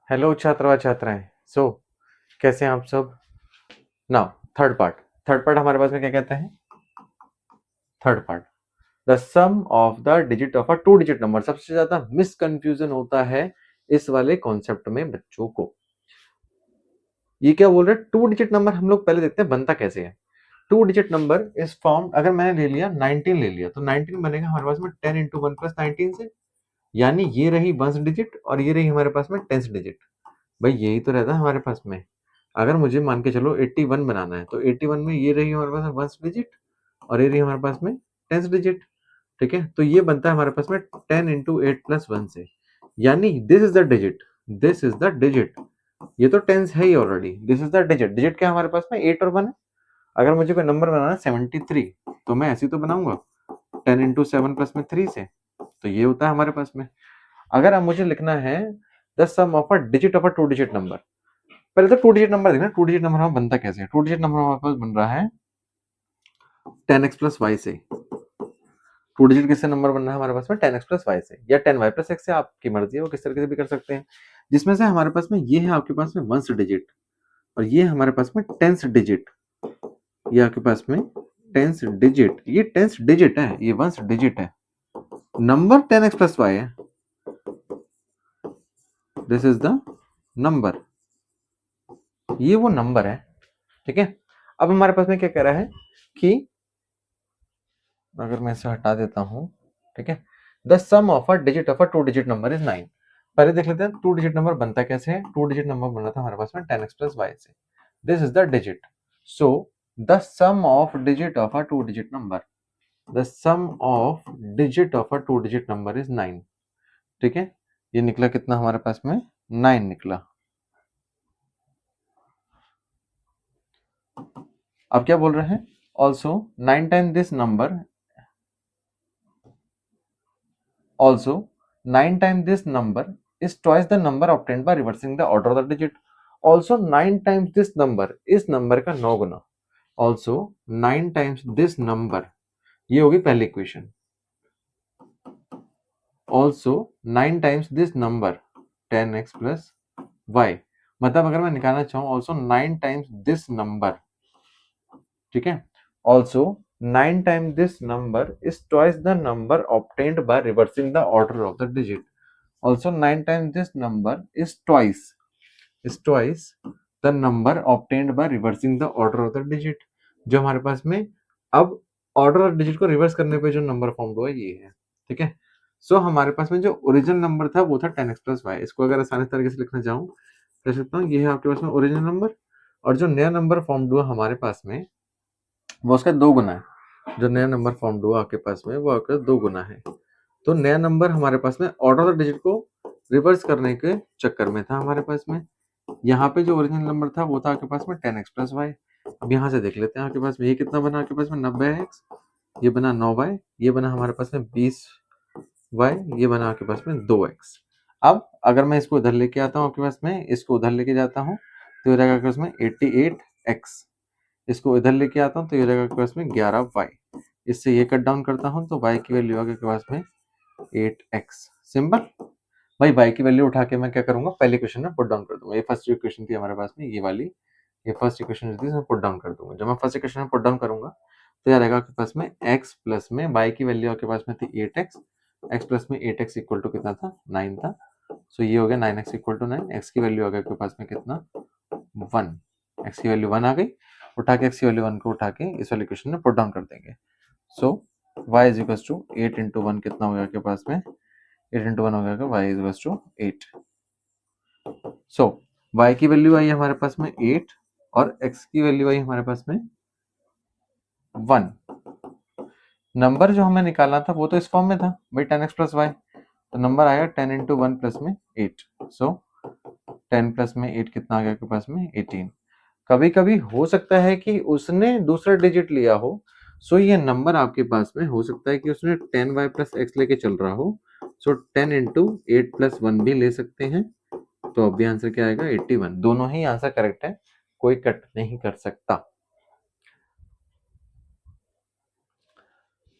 Hello छात्र व छात्राएं। कैसे हैं आप सब? नाउ थर्ड पार्ट हमारे पास में क्या कहता है? Third part, the sum of the digit of a two digit number. सबसे ज्यादा मिसकंफ्यूजन होता है इस वाले कॉन्सेप्ट में बच्चों को। ये क्या बोल रहे हैं? टू डिजिट नंबर हम लोग पहले देखते हैं बनता कैसे है। To digit number is form, अगर मैंने ले लिया 19 ले लिया तो 19 बनेगा हमारे पास में 10 इंटू वन प्लस 19 से, यानी ये रही वन डिजिट और ये रही हमारे पास में टेंथ डिजिट। भाई यही तो रहता है हमारे पास में। अगर मुझे मान के चलो 81 बनाना है तो 81 में ये रही हमारे पास में वन डिजिट और ये रही हमारे पास में टेंथ डिजिट। ठीक है, तो ये बनता है हमारे पास में 10 इंटू एट प्लस वन से, यानी this is the digit, this is the digit. ये तो टेंस है ही already, this is the digit. Digit क्या है हमारे पास में? 8 और 1 है। अगर मुझे कोई नंबर बनाना है 73 तो मैं ऐसे ही तो बनाऊंगा 10 इंटू सेवन प्लस में 3 से, तो ये होता है हमारे पास में। अगर अब मुझे लिखना है the sum of a digit of a two digit number, पहले तो टू डिजिट नंबर देखना, टू डिजिट नंबर हमारा बनता कैसे है। टू डिजिट नंबर हमारे पास बन रहा है 10x प्लस वाई से। टू डिजिट किससे नंबर बन रहा है हमारे पास में? 10x प्लस वाई से या 10y प्लस x से, आपकी मर्जी है, वो किस तरीके से भी कर सकते हैं। जिसमें से हमारे पास में ये है आपके पास में वंस डिजिट और ये हमारे पास में टेंस डिजिट। ये आपके पास में टेंस डिजिट, ये टेंस डिजिट है, ये वंस डिजिट है। नंबर 10x प्लस वाई है, दिस इज द नंबर, ये वो नंबर है। ठीक है, अब हमारे पास में क्या कह रहा है कि अगर मैं इसे हटा देता हूं, ठीक है, the sum of a digit of a two digit number is 9। पहले देख लेते हैं टू डिजिट नंबर बनता कैसे है। टू डिजिट नंबर बन रहा था हमारे पास में 10x प्लस वाई से, this is the digit. So the sum of digit of a two digit number, the sum of digit of a two digit number is 9। ठीक है, ये निकला कितना हमारे पास में? 9 निकला। अब क्या बोल रहे हैं? Also 9 time this number, also 9 times this number is twice the number obtained by reversing the order of the digit. Also 9 times this number, इस नंबर का 9 गुना। also 9 times this number, ये होगी पहली equation. also 9 times this number 10x plus y, मतलब अगर मैं निकालना चाहूं also 9 times this number, ठीक है, also 9 times this number is twice the number obtained by reversing the order of the digit. Also 9 times this number is twice the number obtained by reversing the order of the digit। जो हमारे पास में अब order of digit को reverse करने पे जो number form हुआ ये है। ठीक है, सो हमारे पास में जो ओरिजिनल नंबर था वो था 10x प्लस वाई। इसको अगर आसानी तरीके से लिखना चाहूँ कह सकता हूँ ये है आपके पास में ओरिजिनल नंबर, और जो नया नंबर फॉर्म हुआ हमारे पास में वो उसका दो गुना है। जो नया नंबर फॉर्म हुआ आपके पास में वो आपका दो गुना है। तो नया नंबर हमारे पास में ऑर्डर ऑफ डिजिट को रिवर्स करने के चक्कर में था हमारे पास में। यहाँ पे जो ओरिजिनल नंबर था वो था आपके पास में 10x प्लस वाई। अब यहाँ से देख लेते हैं आपके पास में ये कितना बना, आपके पास में 90x, ये बना 9y, ये बना हमारे पास में 20y, ये बना आपके पास में 2x। अब अगर मैं इसको उधर लेके आता हूँ आपके पास में, इसको उधर लेके जाता हूँ तो ये रहेगा आपके पास में 88x। इसको इधर लेके आता हूँ तो ये रहेगा आपके पास में 11y। इससे ये कट डाउन करता हूँ तो y की वैल्यू आगे के पास में 8x। सिंपल। भाई y की वैल्यू उठा के मैं क्या करूंगा, पहले क्वेश्चन में पुट डाउन कर दूंगा। ये फर्स्ट इक्वेशन थी हमारे पास में, ये वाली, ये फर्स्ट इक्वेशन थी, इसमें पुट डाउन कर दूंगा। जब मैं फर्स्ट इक्वेशन में पुट डाउन करूंगा तो यह रहेगा आपके पास में x प्लस में y की वैल्यू आपके पास में थी 8x, x प्लस में 8x इक्वल टू कितना था? 9 था। सो ये हो गया 9x इक्वल टू 9। x की वैल्यू आ गई आपके पास में कितना? 1। x की वैल्यू 1 आ गई। उठा के x की वैल्यू 1 को उठा के इस वाले इक्वेशन में पुट डाउन कर देंगे। So y is equal to 8 into 1 कितना हो गया आपके पास में? 8 इंटू 1 हो गया y is equal to 8। So y की वैल्यू आई हमारे पास में 8 और x की वैल्यू आई हमारे पास में 1। नंबर जो हमें निकालना था वो तो इस फॉर्म में था भाई 10x प्लस वाई, तो नंबर आया 10 इंटू 1 प्लस में 8। सो 10 प्लस में 8 कितना आ गया आपके पास में? 18। कभी कभी हो सकता है कि उसने दूसरा डिजिट लिया हो, सो ये नंबर आपके पास में हो सकता है कि उसने 10y प्लस x लेके चल रहा हो, सो 10 इंटू 8 प्लस 1 भी ले सकते हैं। तो अब भी आंसर क्या आएगा? 81। दोनों ही आंसर करेक्ट है, कोई कट नहीं कर सकता।